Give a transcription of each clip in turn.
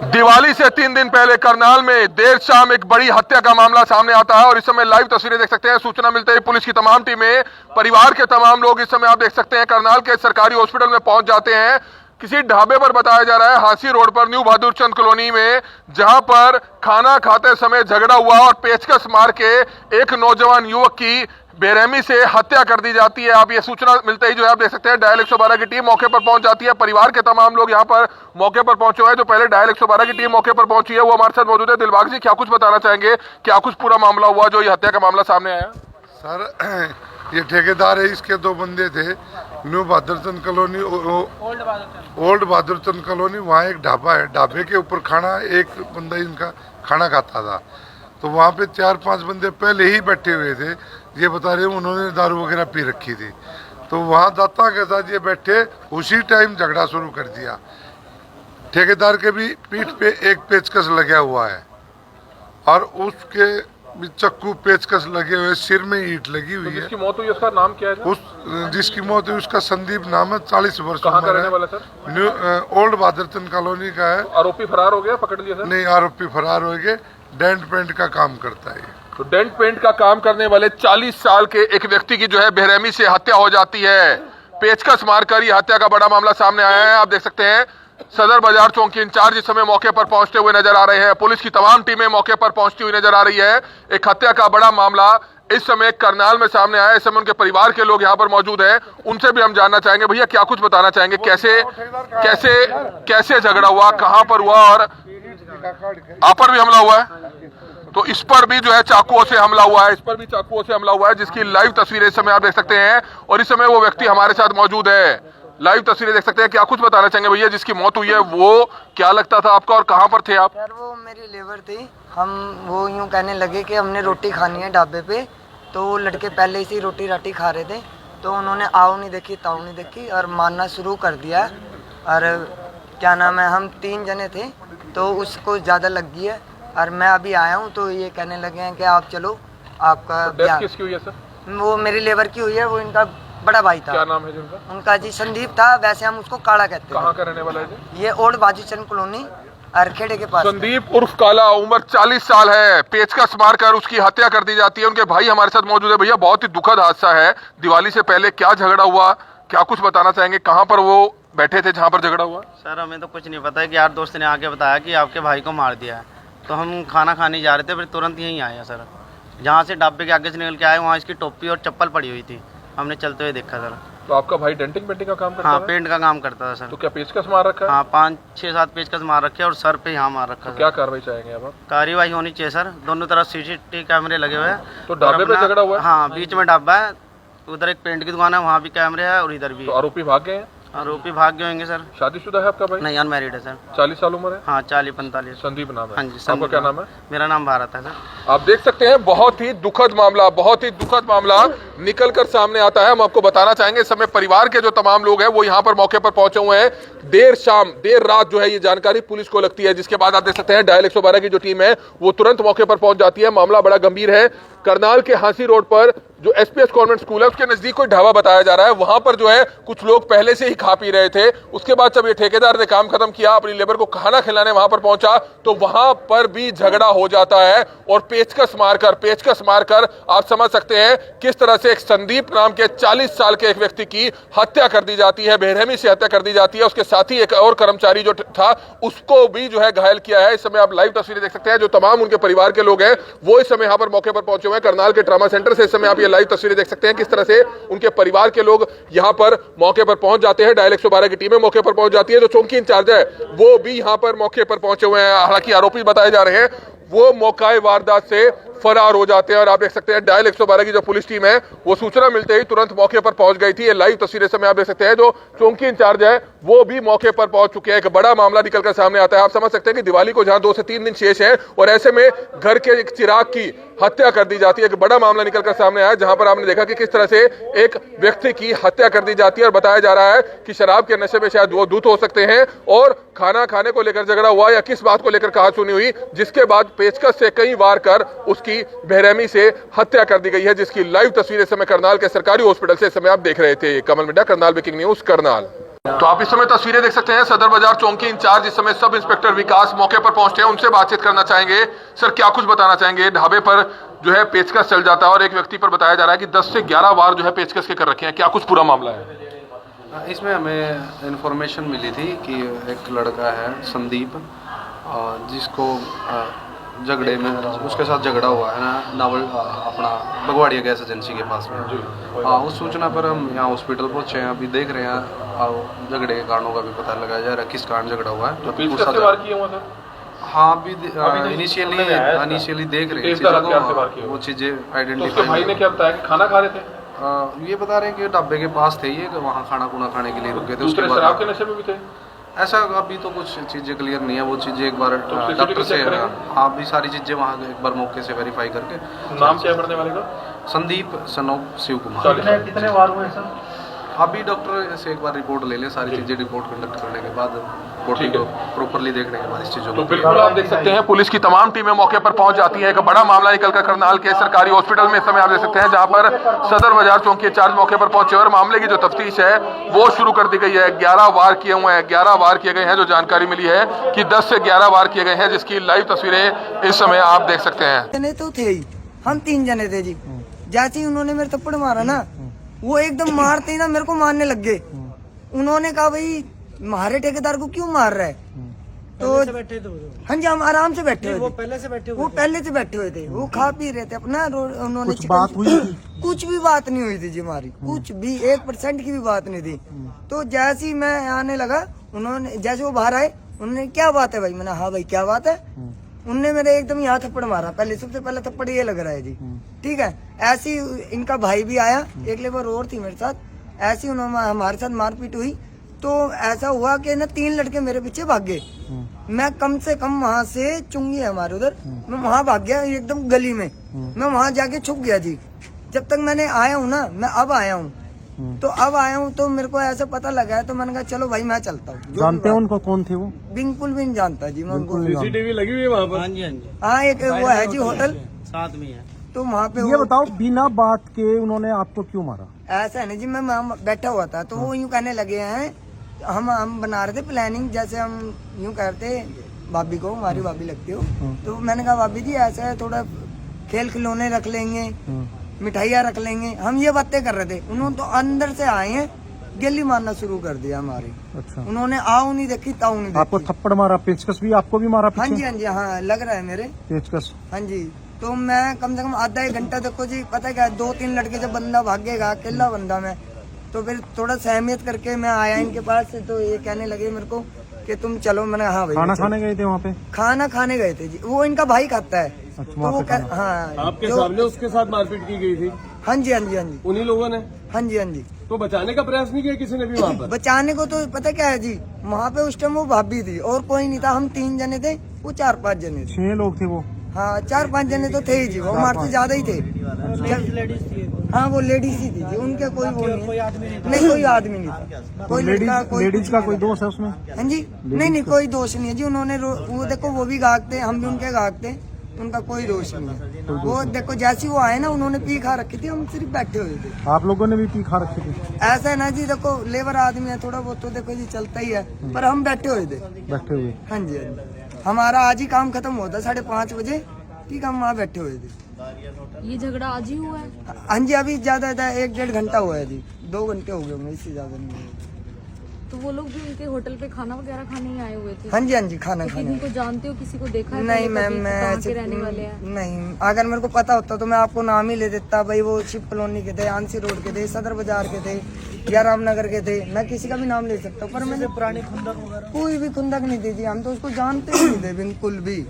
दिवाली से 3 दिन पहले करनाल में देर शाम एक बड़ी हत्या का मामला सामने आता है और इस समय लाइव तस्वीरें देख सकते हैं। सूचना मिलते ही पुलिस की तमाम टीमें, परिवार के तमाम लोग इस समय आप देख सकते हैं करनाल के सरकारी हॉस्पिटल में पहुंच जाते हैं। किसी ढाबे पर बताया जा रहा है हांसी रोड पर न्यू बहादुर चंद कॉलोनी में, जहां पर खाना खाते समय झगड़ा हुआ और पेचकस मार के एक नौजवान युवक की बेरहमी से हत्या कर दी जाती है। आप ये सूचना मिलते ही जो है आप देख सकते हैं डायल 112 की टीम मौके पर पहुंच जाती है। परिवार के तमाम लोग यहां पर मौके पर पहुंचे हुए हैं। जो पहले डायल 112 की टीम मौके पर पहुंची है वो हमारे साथ मौजूद है। दिलबाग जी, क्या कुछ बताना चाहेंगे, क्या कुछ पूरा मामला हुआ जो ये हत्या का मामला सामने आया? सर, ये ठेकेदार है, इसके दो बंदे थे। न्यू बहादुरचंद कॉलोनी, ओल्ड बहादुरचंद कॉलोनी, वहाँ एक ढाबा है। ढाबे के ऊपर खाना, एक बंदा इनका खाना खाता था, तो वहाँ पे 4-5 बंदे पहले ही बैठे हुए थे। ये बता रहे उन्होंने दारू वगैरह पी रखी थी, तो वहाँ दाता के साथ ये बैठे, उसी टाइम झगड़ा शुरू कर दिया। ठेकेदार के भी पीठ पे एक पेचकस लगा हुआ है और उसके भी चक्कू पेचकस लगे हुए, सिर में ईंट लगी हुई है। जिसकी मौत हुई उसका नाम क्या है? जिसकी मौत हुई उसका संदीप नाम है, 40 वर्ष कहाँ का रहने वाला सर? न्यू ओल्ड बहादुरचंद कॉलोनी का है। आरोपी फरार हो गया, पकड़ लिया सर? नहीं, आरोपी फरार हो गए। डेंट पेंट का काम करता है। तो डेंट पेंट का काम करने वाले 40 साल के एक व्यक्ति की जो है बेरहमी से हत्या हो जाती है। पेचकस मारकर ये हत्या का बड़ा मामला सामने आया है। आप देख सकते हैं सदर बाजार चौक के इंचार्ज इस समय मौके पर पहुंचते हुए नजर आ रहे हैं। पुलिस की तमाम टीमें मौके पर पहुंचती हुई नजर आ रही है। एक हत्या का बड़ा मामला इस समय करनाल में सामने आया। इस समय उनके परिवार के लोग यहाँ पर मौजूद हैं, उनसे भी हम जानना चाहेंगे। भैया, क्या कुछ बताना चाहेंगे, कैसे कैसे कैसे झगड़ा हुआ, कहाँ पर हुआ और आप पर भी हमला हुआ है? तो इस पर भी जो है चाकुओं से हमला हुआ है, इस पर भी चाकुओं से हमला हुआ है, जिसकी लाइव तस्वीरें इस समय आप देख सकते हैं। और इस समय वो व्यक्ति हमारे साथ मौजूद है, लाइव तस्वीरें देख सकते हैं। क्या कुछ बताना चाहेंगे भैया, जिसकी मौत हुई है वो क्या लगता था आपका और कहाँ पर थे आप? यार, वो मेरी लेबर थी। वो यूं कहने लगे कि हमने रोटी खानी है ढाबे पे, तो वो लड़के पहले से ही रोटी राटी खा रहे थे, तो उन्होंने आओ नहीं देखी ताऊ नहीं देखी और मारना शुरू कर दिया। और क्या नाम है, हम 3 जने थे, तो उसको ज़्यादा लग गई है और मैं अभी आया हूँ, तो ये कहने लगे हैं कि आप चलो, आपका डेथ किसकी हुई है सर? वो मेरी लेबर की हुई है, वो इनका बड़ा भाई था। क्या नाम है जिनका? उनका जी संदीप था, वैसे हम उसको काला कहते हैं। कहाँ का रहने वाला है? ये ओल्ड बाजूचंद कॉलोनी अरखेड़े के पास। संदीप उर्फ काला, उम्र 40 साल है। पेचकस मारकर उसकी हत्या कर दी जाती है। उनके भाई हमारे साथ मौजूद है। भैया, बहुत ही दुखद हादसा है। दिवाली से पहले क्या झगड़ा हुआ, क्या कुछ बताना चाहेंगे? कहाँ पर वो बैठे थे जहाँ पर झगड़ा हुआ? सर, हमें तो कुछ नहीं पता है कि यार दोस्त ने आके बताया कि आपके भाई को मार दिया है, तो हम खाना खाने जा रहे थे, फिर तुरंत यहीं आए सर। जहाँ से ढाबे के आगे से निकल के आए, वहाँ इसकी टोपी और चप्पल पड़ी हुई थी, हमने चलते हुए देखा सर। तो आपका भाई डेंटिंग पेंटिंग का काम करता हाँ, है? पेंट का काम करता था सर। तो क्या पेचकस मार रखा है? हाँ, 5-6-7 पेचकस मार रखे और सर पे यहाँ मार रखा तो सर। क्या कार्रवाई चाहेंगे अब आप? कार्रवाई होनी चाहिए सर। दोनों तरफ सीसीटीवी कैमरे लगे हुए हैं। तो ढाबे पे झगड़ा हुआ है? हाँ, बीच में ढाबा है, उधर एक पेंट की दुकान है, वहाँ भी कैमरे है और इधर भी। तो आरोपी भाग गए हैं? आरोपी भाग गए होंगे सर। शादीशुदा है आपका भाई? नहीं, अनमैरिड है सर। 40 साल उम्र है? हाँ, 40-45। संदीप नाम है? हाँ जी। आपका क्या नाम है? मेरा नाम भारत है सर। आप देख सकते हैं बहुत ही दुखद मामला, बहुत ही दुखद मामला निकल कर सामने आता है। हम आपको बताना चाहेंगे इस समय परिवार के जो तमाम लोग हैं वो यहाँ पर मौके पर पहुंचे हुए हैं। देर रात जो है ये जानकारी पुलिस को लगती है, जिसके बाद आप देख सकते हैं डायल 112 की जो टीम है वो तुरंत मौके पर पहुंच जाती है। मामला बड़ा गंभीर है। करनाल के हांसी रोड पर जो एसपीएस कॉन्वेंट स्कूल है उसके नजदीक कोई ढाबा बताया जा रहा है, वहां पर जो है कुछ लोग पहले से ही खा पी रहे थे। उसके बाद जब ये ठेकेदार ने काम खत्म किया, अपनी लेबर को खाना खिलाने वहां पर पहुंचा, तो वहां पर भी झगड़ा हो जाता है और पेचकस मारकर आप समझ सकते हैं किस तरह से एक संदीप नाम के 40 साल के एक व्यक्ति की हत्या कर दी जाती है, बेरहमी से हत्या कर दी जाती है। उसके साथ ही एक और कर्मचारी जो था उसको भी जो है घायल किया है। इस समय आप लाइव तस्वीरें देख सकते हैं। जो तमाम उनके परिवार के लोग हैं वो इस समय यहाँ पर मौके पर पहुंचे हुए हैं। करनाल के ट्रामा सेंटर से इस समय आप ये लाइव तस्वीरें देख सकते हैं किस तरह से उनके परिवार के लोग यहाँ पर मौके पर पहुंच जाते हैं। डायल 112 की टीमें मौके पर पहुंच जाती है। जो चौकी इंचार्ज है वो भी यहाँ पर मौके पर पहुंचे हुए हैं। हालांकि आरोपी बताए जा रहे हैं वो मौका वारदात से फरार हो जाते हैं। और आप देख सकते हैं डायल 112 की जो पुलिस टीम है वो सूचना मिलते ही तुरंत मौके पर पहुंच गई थी। ये लाइव तस्वीरें समय आप देख सकते हैं। जो चौकी इंचार्ज है वो भी मौके पर पहुंच चुके हैं। एक बड़ा मामला निकलकर सामने आता है। आप समझ सकते हैं कि दिवाली को जहां 2 से 3 दिन शेष है और ऐसे में घर के एक चिराग की हत्या कर दी जाती है। एक बड़ा मामला निकलकर सामने आया जहां पर आपने देखा कि किस तरह से एक व्यक्ति की हत्या कर दी जाती है और बताया जा रहा है कि शराब के नशे में शायद वो धुत हो सकते हैं और खाना खाने को लेकर झगड़ा हुआ या किस बात को लेकर कहासुनी हुई, जिसके बाद पेचकस से कई वार कर उसकी बेरहमी से हत्या कर दी गई है, जिसकी लाइव तस्वीरें समय करनाल के सरकारी हॉस्पिटल से समय आप देख रहे थे। कमल मिड्डा, करनाल ब्रेकिंग न्यूज, करनाल। तो आप इस समय तस्वीरें देख सकते हैं, सदर बाजार चौक के इंचार्ज इस समय सब इंस्पेक्टर विकास मौके पर पहुंचते हैं, उनसे बातचीत करना चाहेंगे। सर क्या कुछ बताना चाहेंगे? ढाबे पर जो है पेचकस चल जाता है और एक व्यक्ति पर बताया जा रहा है कि 10 से 11 बार जो है पेचकस के कर रखे हैं, क्या कुछ पूरा मामला है? इसमें हमें इन्फॉर्मेशन मिली थी कि एक लड़का है संदीप, जिसको झगड़े में उसके साथ झगड़ा हुआ है ना नावल अपना बगवाड़िया गैस एजेंसी के पास में। उस सूचना पर हम यहाँ हॉस्पिटल पहुँचे हैं, अभी देख रहे हैं झगड़े के कारणों का भी पता लगाया जा रहा है, किस कारण झगड़ा हुआ है। हाँ अभी इनिशियली देख रहे हैं वो चीज़ें आइडेंटिफाई। भाई ने क्या बताया कि खाना खा रहे थे? ये बता रहे हैं कि ढाबे के पास थे ये, वहाँ खाना खुना खाने के लिए रुके थे। उसके बाद शराब के नशे में भी थे? ऐसा अभी तो कुछ चीज़ें क्लियर नहीं है, वो चीज़ें एक बार डॉक्टर से हाँ भी सारी चीज़ें वहाँ एक बार मौके से वेरीफाई करके। नाम क्या है मरने वाले का? Sandeep son of Shiv Kumar. कितने वार हुए सर? अभी डॉक्टर से एक बार रिपोर्ट ले लें, सारी चीज़ें रिपोर्ट कंडक्ट करने के बाद बॉडी को प्रॉपरली देखने के बाद इस चीज़ों को। तो बिल्कुल आप देख सकते हैं पुलिस की तमाम टीमें मौके पर पहुंच जाती हैं। एक बड़ा मामला निकलकर करनाल के सरकारी हॉस्पिटल में इस समय आप देख सकते हैं, जहां पर सदर बाजार चौक के इंचार्ज मौके पर पहुंचे और मामले की जो तफ्तीश है वो शुरू कर दी गई है। 11 वार किए हुए हैं, 11 वार किए गए हैं। जो जानकारी मिली है कि 10 से 11 वार किए गए हैं, जिसकी लाइव तस्वीरें इस समय आप देख सकते हैं। जने तो थे ही, हम 3 जने थे जी। जैसे ही उन्होंने मेरे थप्पड़ मारा ना, वो एकदम मारते ही ना मेरे को मारने लग गए। उन्होंने कहा भाई हमारे ठेकेदार को क्यों मार रहा है? तो हाँ जी हम आराम से बैठे हुए थे। वो पहले से बैठे हुए थे। वो खा पी रहे थे अपना। उन्होंने कुछ बात हुई थी? कुछ भी बात नहीं हुई थी जी हमारी, कुछ भी 1% की भी बात नहीं थी। तो जैसे ही मैं आने लगा, उन्होंने जैसे वो बाहर आए, उन्होंने क्या बात है भाई? मैंने हाँ भाई क्या बात है। उनने मेरे एकदम यहाँ थप्पड़ मारा। पहले सबसे पहले थप्पड़ ये लग रहा है जी, ठीक है। ऐसी इनका भाई भी आया, एक लेबर और थी मेरे साथ। ऐसी उन्होंने हमारे साथ मारपीट हुई। तो ऐसा हुआ कि ना 3 लड़के मेरे पीछे भाग गए। मैं कम से कम वहाँ से चुंगी है हमारे उधर, मैं वहाँ भाग गया एकदम गली में। मैं वहाँ जाके छुप गया जी। जब तक मैंने आया हूँ ना, मैं अब आया हूँ, तो अब आया हूँ तो मेरे को ऐसा पता लगा है, तो मैंने कहा चलो भाई मैं चलता हूँ। जानते हैं उनको? कौन थे वो? बिल्कुल भी नहीं जानता जी मैं उनको। सीसीटीवी लगी हुई है वहाँ पर? हाँ जी हाँ जी, हाँ एक वो है जी होटल साथ में है। तो वहाँ पे ये बताओ बिना बात के उन्होंने आपको क्यों मारा? ऐसा है ना जी, मैं वहाँ बैठा हुआ था तो वो यूँ कहने लगे हैं, हम बना रहे थे प्लानिंग, जैसे हम यूँ करते भाभी को, हमारी भाभी लगती हो। तो मैंने कहा भाभी जी ऐसा है, थोड़ा खेल खिलौने रख लेंगे, मिठाइयाँ रख लेंगे, हम ये बातें कर रहे थे। उन्होंने तो अंदर से आए हैं, गेली मारना शुरू कर दिया हमारी। अच्छा। उन्होंने आओ नहीं देखी ताऊ नहीं देखी। आपको थप्पड़ मारा, पेचकस भी आपको भी मारा हाँ पीछे? जी हाँ जी, हाँ लग रहा है मेरे पेचकस। हाँ जी। तो मैं कम से कम आधा 1 घंटा, देखो जी पता क्या 2-3 लड़के जब बंदा भागेगा, अकेला बंदा मैं, तो फिर थोड़ा सहमियत करके मैं आया इनके पास से। तो ये कहने लगे मेरे को कि तुम चलो। मैंने हाँ भाई। खाना खाने गए थे वहाँ पे? खाना खाने गए थे जी, वो इनका भाई खाता है। अच्छा, तो वहाँ वो पे खाना। हाँ आपके सामने उसके साथ मारपीट की गई थी? हाँ जी हाँ जी हाँ जी उन्हीं लोगों ने? हाँ जी हाँ जी। तो बचाने का प्रयास नहीं किया किसी ने भी वहाँ पर? बचाने को तो पता क्या है जी, वहाँ पे उस टाइम वो भाभी थी और कोई नहीं था। हम 3 जने थे, वो 4-5 जने थे। 6 लोग थे वो? हाँ 4-5 जने तो थे ही जी, वो हमारे से ज्यादा ही थे। हाँ वो लेडीज ही थी जी, उनके कोई वो नहीं, नहीं कोई आदमी नहीं था। कोई लड़का, कोई लेडीज का कोई दोष है उसमें? हाँ जी नहीं कोई दोष नहीं है जी। उन्होंने वो देखो वो भी गागते, हम भी उनके गागते, उनका कोई दोष नहीं है। वो देखो जैसी वो आए ना, उन्होंने पी खा रखी थी, हम सिर्फ बैठे हुए थे। आप लोगों ने भी पी खा रखी थी? ऐसा है ना जी, देखो लेबर आदमी है, थोड़ा बहुत तो देखो जी चलता ही है, पर हम बैठे हुए थे। बैठे हुए? हाँ जी हाँ जी। हमारा आज ही काम खत्म होता 5:30 बजे, ठीक है, हम वहाँ बैठे हुए थे। ये झगड़ा आज ही हुआ है? हाँ जी अभी ज्यादा 1-1.5 घंटा हुआ है जी, 2 घंटे हो गए होंगे, इससे ज्यादा नहीं हुए। तो वो लोग भी उनके होटल पे खाना वगैरह खाने ही आए हुए थे? हाँ जी हाँ जी, खाना तो खाने। किसी को जानते हो, किसी को देखा है? नहीं पहले मैम, कभी? मैं कहाँ ऐसे के रहने वाले हैं? नहीं, अगर मेरे को पता होता तो मैं आपको नाम ही ले देता। भाई वो शिव कॉलोनी के थे, आंसी रोड के थे, सदर बाजार के थे या रामनगर के थे, मैं किसी का भी नाम ले सकता हूँ। पर मैंने पुरानी खुंदक वगैरह कोई भी खुंदक नहीं थी जी, हम तो उसको जानते ही नहीं थे, बिल्कुल भी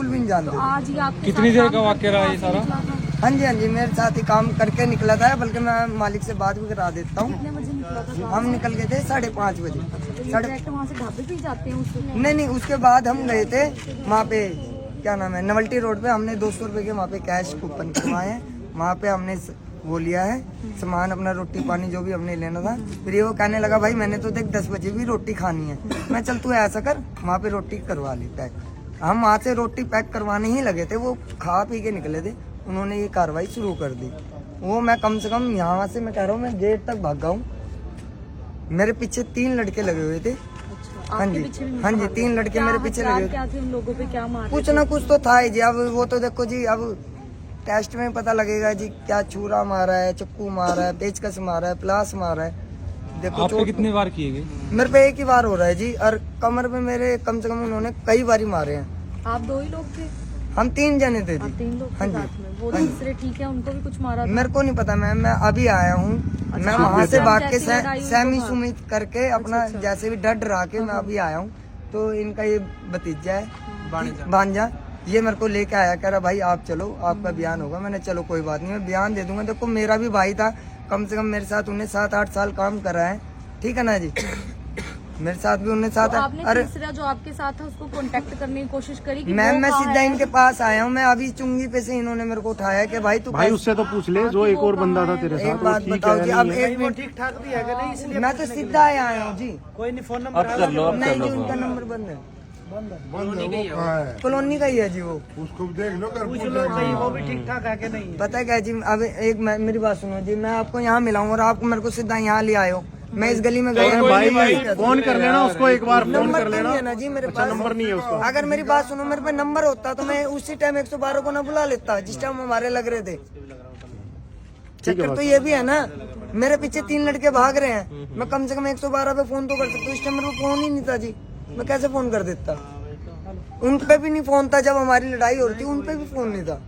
नहीं जानते। आज ही आपके कितनी साथ देर काम का वाकया रहा ये करके सारा? निकला था? हाँ जी हाँ जी, मेरे साथ ही काम करके निकला था, बल्कि मैं मालिक से बात भी करा देता हूँ। कितने बजे निकला था? हम निकल गए थे 5:30 बजे। डायरेक्ट वहाँ से ढाबे पे ही जाते हैं उससे? नहीं, उसके बाद हम गए थे वहाँ पे, क्या नाम है, नवल्टी रोड पे। हमने 200 रुपए के वहाँ पे कैश कूपन करवाए हैं। वहाँ पे हमने वो लिया है सामान, अपना रोटी पानी जो भी हमने लेना था। फिर ये वो कहने लगा भाई मैंने तो देख 10 बजे भी रोटी खानी है। मैं चल तू ऐसा कर, वहाँ पे रोटी करवा ली पैक। हम वहाँ से रोटी पैक करवाने ही लगे थे, वो खा पी के निकले थे, उन्होंने ये कार्रवाई शुरू कर दी। वो मैं कम से कम यहाँ से, मैं कह रहा हूँ, मैं गेट तक भागा हूँ। मेरे पीछे 3 लड़के लगे हुए थे। अच्छा, हाँ आपके जी, पीछे भी हाँ जी, मारा 3 लड़के क्या मेरे पीछे हथियार लगे हुए क्या थे उन लोगों पे, क्या मार कुछ ना कुछ तो था ही जी। अब वो तो देखो जी, अब टेस्ट में पता लगेगा जी, क्या छुरा मारा है, चक्कू मारा है, पेचकस मारा है, प्लास मारा है। देखो आप पे चोट कितने बार किए गए? मेरे पे एक ही बार हो रहा है जी, और कमर पे मेरे कम से कम उन्होंने कई बारी मारे हैं। आप 2 ही लोग थे? हम 3 जने थे आप जी। 3 लोग हाँ थे जी, साथ में? वो हाँ जी। दूसरे ठीक है, उनको भी कुछ मारा था? मेरे को नहीं पता मैम, मैं अभी आया हूँ। मैं आप वहाँ से जब भाग के जैसी लड़ाई हुई सहमी तो भाग- सुमित करके अपना अच्छा। जैसे भी डर डरा के मैं अभी आया हूँ। तो इनका ये भतीजा है भांजा, ये मेरे को लेके आया, कह रहा भाई आप चलो, आपका बयान होगा। मैंने चलो कोई बात नहीं, मैं बयान दे दूंगा। देखो मेरा भी भाई था, कम से कम मेरे साथ उन्हें 7-8 साल काम करा है, ठीक है ना जी। मेरे साथ भी उन्हें साथ तो आपने अरे तीसरा जो आपके साथ था उसको कांटेक्ट करने की कोशिश करी कि मैम वो मैं कहाँ सीधा है? इनके पास आया हूँ। मैं अभी चुंगी पे से इन्होंने मेरे को उठाया कि भाई तू भाई कैसे- उससे तो पूछ ले, जो एक और बंदा था तेरे एक साथ, वो बात ठीक बताओ है जी, या अब नहीं है? एक मिनट ठीक ठाक भी है कि नहीं, इसलिए मैं तो सीधा आया हूँ जी। कोई नहीं, फोन नंबर अब कर लो, अब कर नहीं लो जी, फोन। उनका नंबर बंद है, बंद है, वो कहाँ है? कॉलोनी का ही है जी वो। उसको देख लो, कर पूछ पूछ लो लेना। कहीं वो भी ठीक ठाक है कि नहीं। पता है क्या जी, अब एक मेरी बात सुनो जी, मैं आपको यहाँ मिलाऊंगा और आप मेरे को सीधा यहाँ ले आए हो। मैं इस गली में गया भाई फोन कर लेना उसको, एक बार फोन नंबर कर तो लेना। नहीं है ना जी मेरे पास। नंबर नहीं है उसका। अगर मेरी बात सुनो, मेरे पे नंबर होता तो मैं उसी टाइम 112 को ना बुला लेता जिस टाइम हमारे लग रहे थे। चक्कर तो ये भी है ना, मेरे पीछे 3 लड़के भाग रहे हैं, मैं कम से कम 112 पे फोन तो कर सकता हूँ। इस टाइम मेरे को फोन ही नहीं था जी, मैं कैसे फोन कर देता। उन पे भी नहीं फोन था, जब हमारी लड़ाई हो रही थी उन पे भी फोन नहीं था।